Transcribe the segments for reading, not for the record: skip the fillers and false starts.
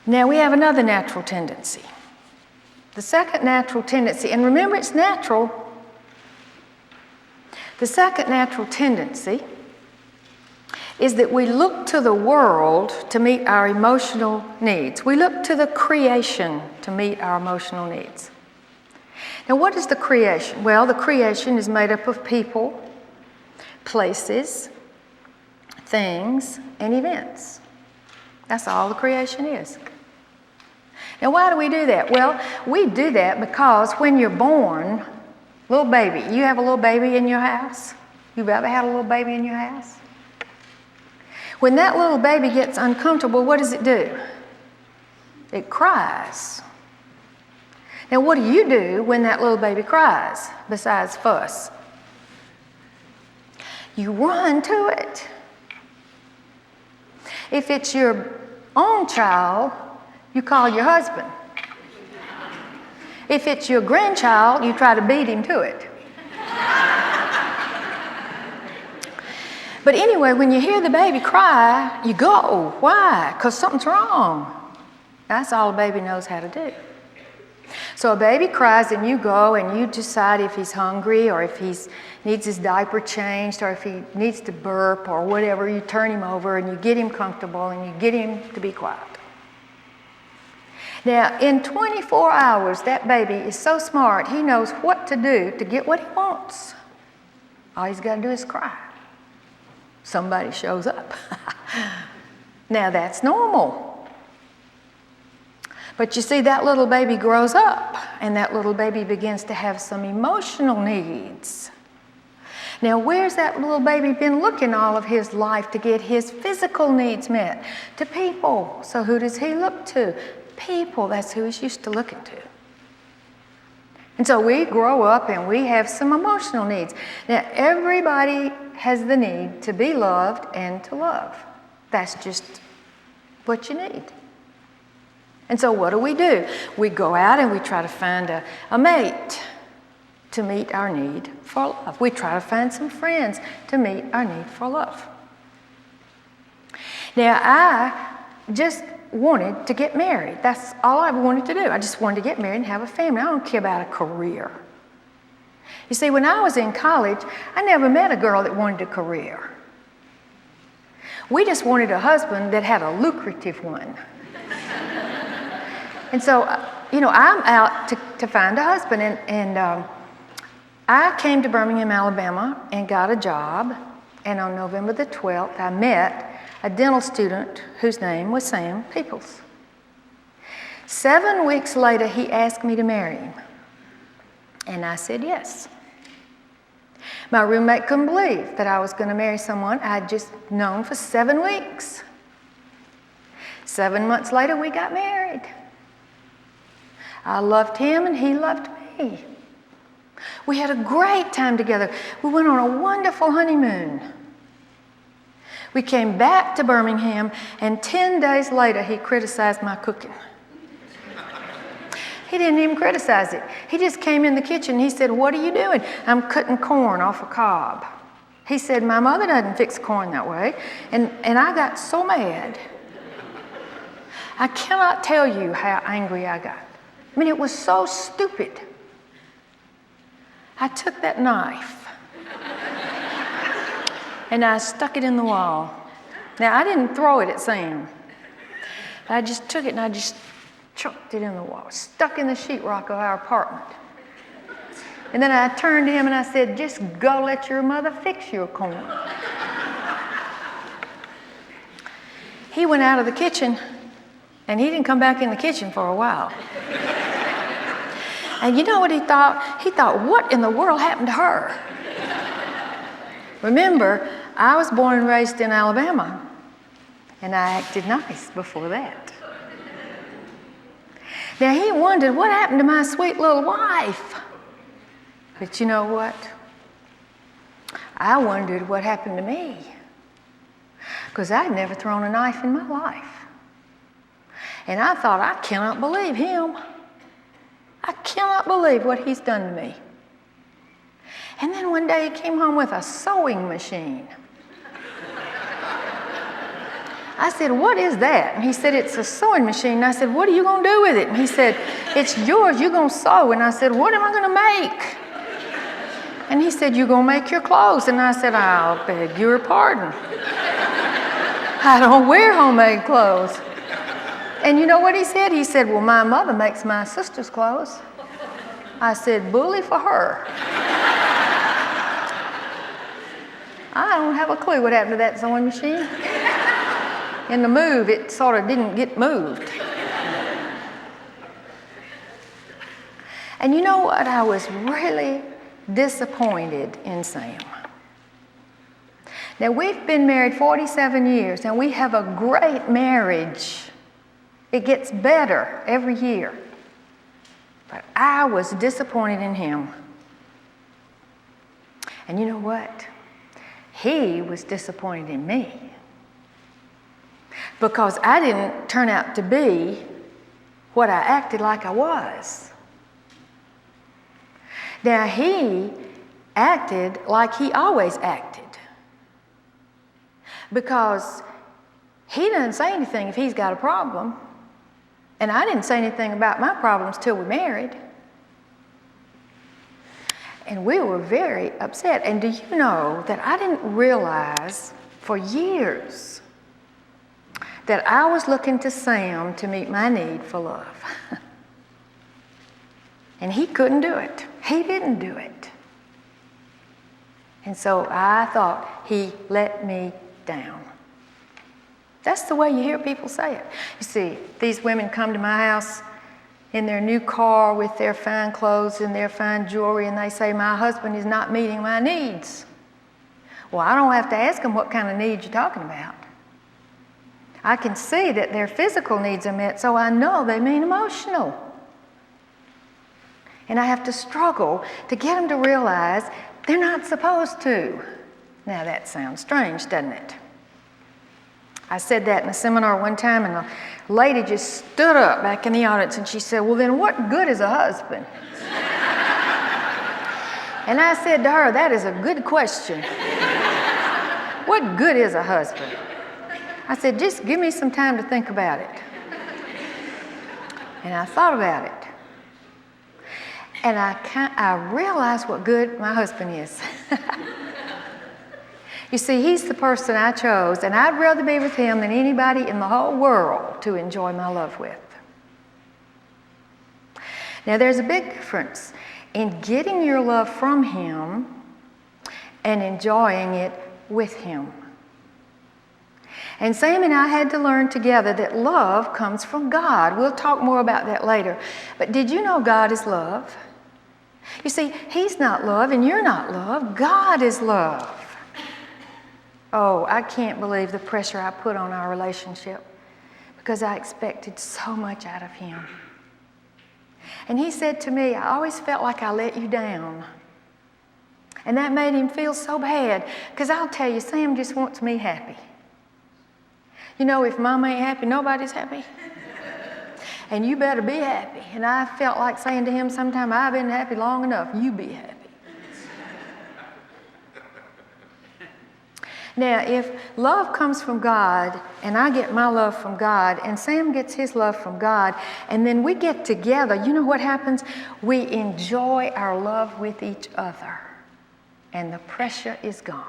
Now we have another natural tendency. The second natural tendency, and remember it's natural, the second natural tendency is that we look to the world to meet our emotional needs. We look to the creation to meet our emotional needs. Now, what is the creation? Well, the creation is made up of people, places, things, and events. That's all the creation is. Now, why do we do that? Well, we do that because when you're born, little baby, you have a little baby in your house? You've ever had a little baby in your house? When that little baby gets uncomfortable, what does it do? It cries. Now, what do you do when that little baby cries, besides fuss? You run to it. If it's your own child, you call your husband. If it's your grandchild, you try to beat him to it. But anyway, when you hear the baby cry, you go. Why? Because something's wrong. That's all a baby knows how to do. So a baby cries and you go and you decide if he's hungry or if he needs his diaper changed or if he needs to burp or whatever. You turn him over and you get him comfortable and you get him to be quiet. Now, in 24 hours, that baby is so smart, he knows what to do to get what he wants. All he's got to do is cry. Somebody shows up. Now, that's normal. But you see, that little baby grows up, and that little baby begins to have some emotional needs. Now, where's that little baby been looking all of his life to get his physical needs met? To people. So who does he look to? People. That's who he's used to looking to. And so we grow up and we have some emotional needs. Now, everybody has the need to be loved and to love. That's just what you need. And so what do? We go out and we try to find a mate to meet our need for love. We try to find some friends to meet our need for love. Now, I just wanted to get married. That's all I wanted to do. I just wanted to get married and have a family. I don't care about a career. You see, when I was in college, I never met a girl that wanted a career. We just wanted a husband that had a lucrative one. And so, I'm out to find a husband. And I came to Birmingham, Alabama, and got a job. And on November the 12th, I met a dental student whose name was Sam Peeples. 7 weeks later, he asked me to marry him. And I said yes. My roommate couldn't believe that I was going to marry someone I had just known for 7 weeks. 7 months later, we got married. I loved him and he loved me. We had a great time together. We went on a wonderful honeymoon. We came back to Birmingham, and 10 days later, he criticized my cooking. He didn't even criticize it. He just came in the kitchen and he said, "What are you doing?" "I'm cutting corn off a cob." He said, "My mother doesn't fix corn that way." And I got so mad. I cannot tell you how angry I got. I mean, it was so stupid. I took that knife and I stuck it in the wall. Now, I didn't throw it at Sam. I just took it and I just chucked it in the wall, stuck in the sheetrock of our apartment. And then I turned to him and I said, "Just go let your mother fix your corn." He went out of the kitchen and he didn't come back in the kitchen for a while. And you know what he thought? He thought, what in the world happened to her? Remember, I was born and raised in Alabama, and I acted nice before that. Now, he wondered, what happened to my sweet little wife? But you know what? I wondered what happened to me, because I'd never thrown a knife in my life. And I thought, I cannot believe him. I cannot believe what he's done to me. And then one day he came home with a sewing machine. I said, what is that? And he said, it's a sewing machine. And I said, what are you going to do with it? And he said, it's yours. You're going to sew. And I said, what am I going to make? And he said, you're going to make your clothes. And I said, I'll beg your pardon. I don't wear homemade clothes. And you know what he said? He said, well, my mother makes my sister's clothes. I said, bully for her. I don't have a clue what happened to that sewing machine. In the move, it sort of didn't get moved. And you know what? I was really disappointed in Sam. Now, we've been married 47 years, and we have a great marriage. It gets better every year. But I was disappointed in him. And you know what? He was disappointed in me. Because I didn't turn out to be what I acted like I was. Now, he acted like he always acted. Because he doesn't say anything if he's got a problem. And I didn't say anything about my problems till we married. And we were very upset. And do you know that I didn't realize for years that I was looking to Sam to meet my need for love. And he couldn't do it. He didn't do it. And so I thought he let me down. That's the way you hear people say it. You see, these women come to my house in their new car with their fine clothes and their fine jewelry, and they say, my husband is not meeting my needs. Well, I don't have to ask them what kind of needs you're talking about. I can see that their physical needs are met, so I know they mean emotional. And I have to struggle to get them to realize they're not supposed to. Now that sounds strange, doesn't it? I said that in a seminar one time, and a lady just stood up back in the audience and she said, well, then what good is a husband? And I said to her, that is a good question. What good is a husband? I said, just give me some time to think about it. And I thought about it. And I realized what good my husband is. You see, he's the person I chose, and I'd rather be with him than anybody in the whole world to enjoy my love with. Now, there's a big difference in getting your love from him and enjoying it with him. And Sam and I had to learn together that love comes from God. We'll talk more about that later. But did you know God is love? You see, he's not love and you're not love. God is love. Oh, I can't believe the pressure I put on our relationship because I expected so much out of him. And he said to me, I always felt like I let you down. And that made him feel so bad because I'll tell you, Sam just wants me happy. You know, if Mom ain't happy, nobody's happy. And you better be happy. And I felt like saying to him sometime, I've been happy long enough, you be happy. Now, if love comes from God, and I get my love from God, and Sam gets his love from God, and then we get together, you know what happens? We enjoy our love with each other, and the pressure is gone.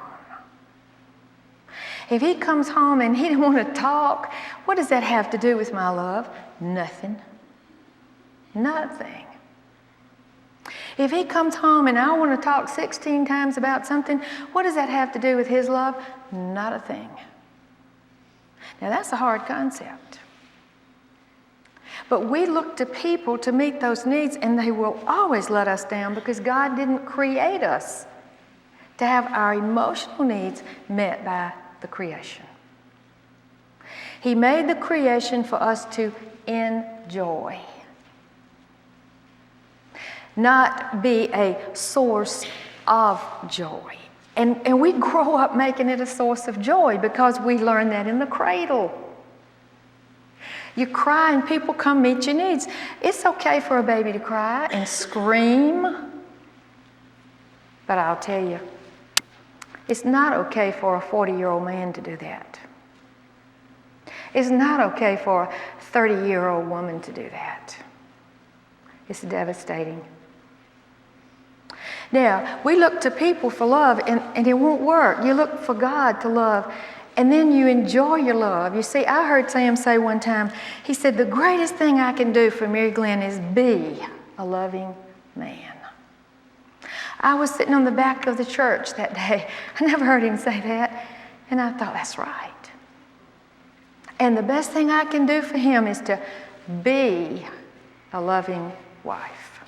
If he comes home and he don't want to talk, what does that have to do with my love? Nothing. Nothing. If he comes home and I want to talk 16 times about something, what does that have to do with his love? Not a thing. Now that's a hard concept. But we look to people to meet those needs, and they will always let us down because God didn't create us to have our emotional needs met by the creation. He made the creation for us to enjoy, not be a source of joy. And we grow up making it a source of joy because we learn that in the cradle. You cry and people come meet your needs. It's okay for a baby to cry and scream, but I'll tell you, it's not okay for a 40-year-old man to do that. It's not okay for a 30-year-old woman to do that. It's devastating. Now, we look to people for love, and it won't work. You look for God to love, and then you enjoy your love. You see, I heard Sam say one time, he said, the greatest thing I can do for Mary Glynn is be a loving man. I was sitting on the back of the church that day. I never heard him say that, and I thought, that's right. And the best thing I can do for him is to be a loving wife.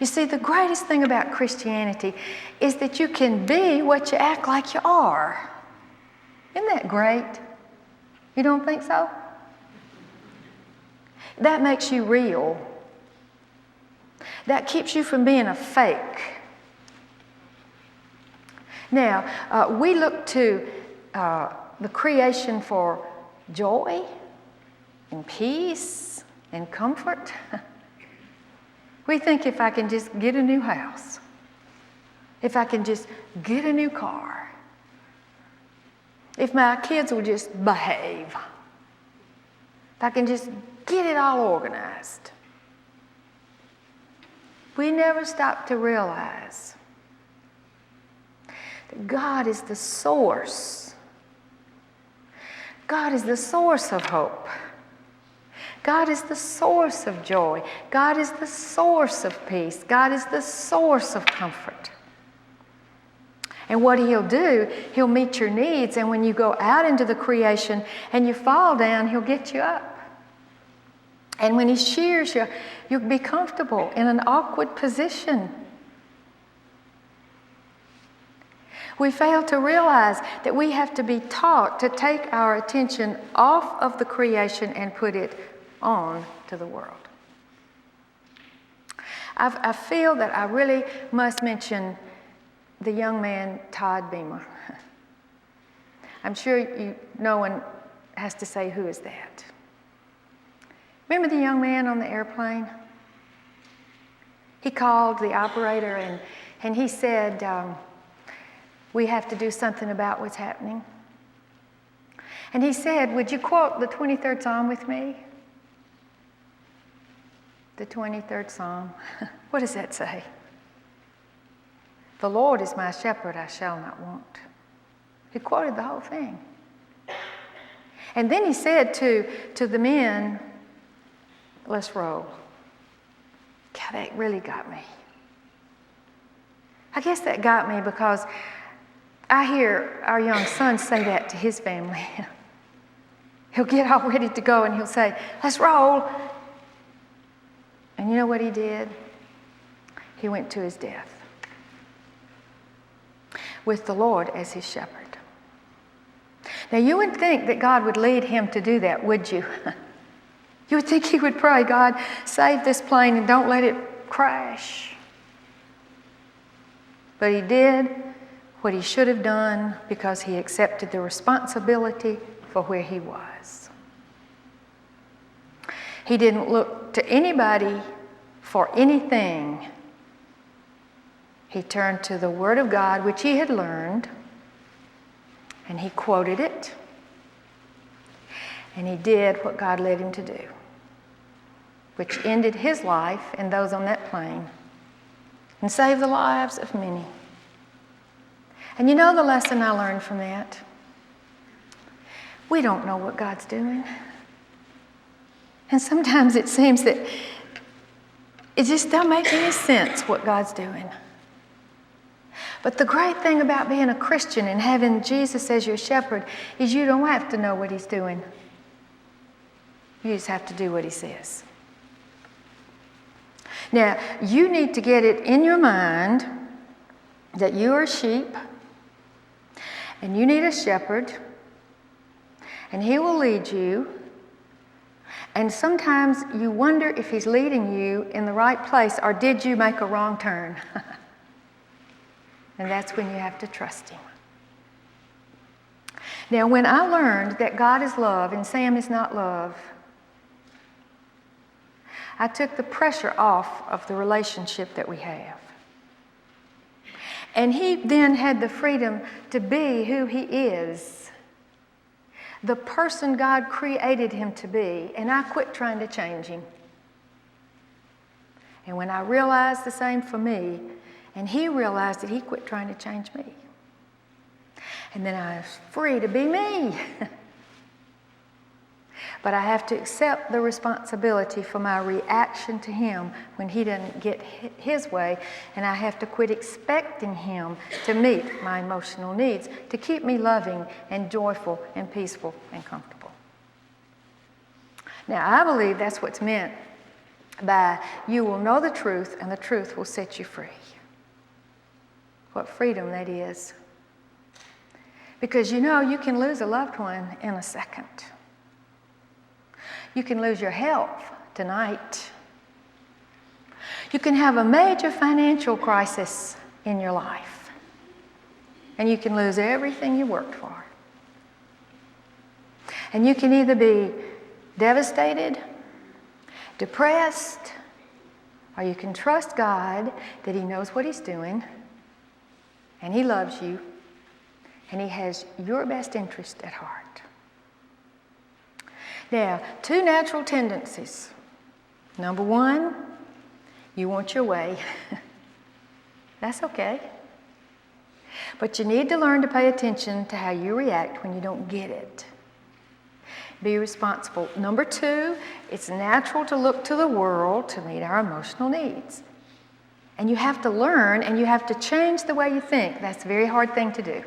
You see, the greatest thing about Christianity is that you can be what you act like you are. Isn't that great? You don't think so? That makes you real. That keeps you from being a fake. Now, we look to the creation for joy and peace and comfort. We think if I can just get a new house, if I can just get a new car, if my kids will just behave, if I can just get it all organized. We never stop to realize that God is the source. God is the source of hope. God is the source of joy. God is the source of peace. God is the source of comfort. And what He'll do, He'll meet your needs. And when you go out into the creation and you fall down, He'll get you up. And when He shears you, you'll be comfortable in an awkward position. We fail to realize that we have to be taught to take our attention off of the creation and put it on to the world. I feel that I really must mention the young man, Todd Beamer. I'm sure no one has to say, who is that? Remember the young man on the airplane? He called the operator and he said, we have to do something about what's happening. And he said, would you quote the 23rd Psalm with me? The 23rd Psalm. What does that say? The Lord is my shepherd, I shall not want. He quoted the whole thing. And then he said to the men, let's roll. God, that really got me. I guess that got me because I hear our young son say that to his family. He'll get all ready to go and he'll say, let's roll. And you know what he did? He went to his death with the Lord as his shepherd. Now you would think that God would lead him to do that, would you? You would think he would pray, God, save this plane and don't let it crash. But he did what he should have done because he accepted the responsibility for where he was. He didn't look to anybody for anything. He turned to the Word of God, which he had learned, and he quoted it, and he did what God led him to do, which ended his life and those on that plane and saved the lives of many. And you know the lesson I learned from that? We don't know what God's doing. And sometimes it seems that it just doesn't make any sense what God's doing. But the great thing about being a Christian and having Jesus as your shepherd is you don't have to know what He's doing. You just have to do what He says. Now, you need to get it in your mind that you are sheep and you need a shepherd and He will lead you. And sometimes you wonder if He's leading you in the right place or did you make a wrong turn? And that's when you have to trust Him. Now, when I learned that God is love and Sam is not love, I took the pressure off of the relationship that we have. And he then had the freedom to be who he is. the person God created him to be, and I quit trying to change him. And when I realized the same for me, and he realized it, he quit trying to change me. And then I was free to be me. But I have to accept the responsibility for my reaction to him when he doesn't get his way, and I have to quit expecting him to meet my emotional needs, to keep me loving and joyful and peaceful and comfortable. Now, I believe that's what's meant by you will know the truth and the truth will set you free. What freedom that is. Because you know you can lose a loved one in a second. You can lose your health tonight. You can have a major financial crisis in your life. And you can lose everything you worked for. And you can either be devastated, depressed, or you can trust God that he knows what he's doing, and he loves you, and he has your best interest at heart. Now, two natural tendencies. Number one, you want your way. That's okay. But you need to learn to pay attention to how you react when you don't get it. Be responsible. Number two, it's natural to look to the world to meet our emotional needs. And you have to learn and you have to change the way you think. That's a very hard thing to do.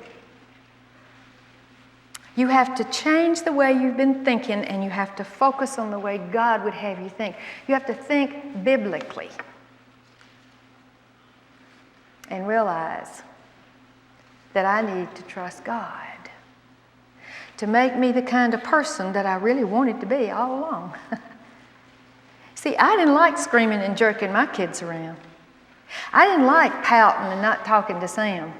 You have to change the way you've been thinking, and you have to focus on the way God would have you think. You have to think biblically and realize that I need to trust God to make me the kind of person that I really wanted to be all along. See, I didn't like screaming and jerking my kids around. I didn't like pouting and not talking to Sam.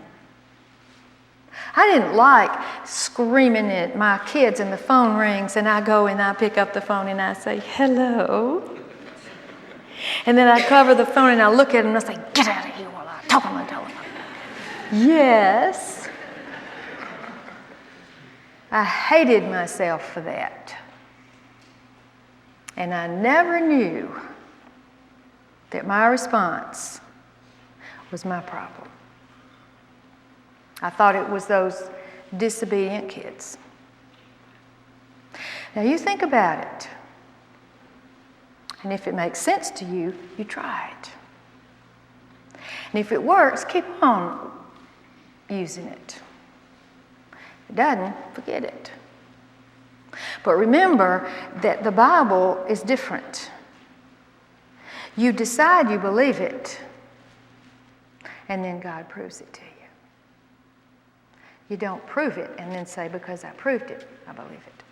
I didn't like screaming at my kids and the phone rings and I go and I pick up the phone and I say, hello. And then I cover the phone and I look at them and I say, get out of here while I talk on the telephone. Yes. I hated myself for that. And I never knew that my response was my problem. I thought it was those disobedient kids. Now you think about it. And if it makes sense to you, you try it. And if it works, keep on using it. If it doesn't, forget it. But remember that the Bible is different. You decide you believe it, and then God proves it to you. You don't prove it and then say, because I proved it, I believe it.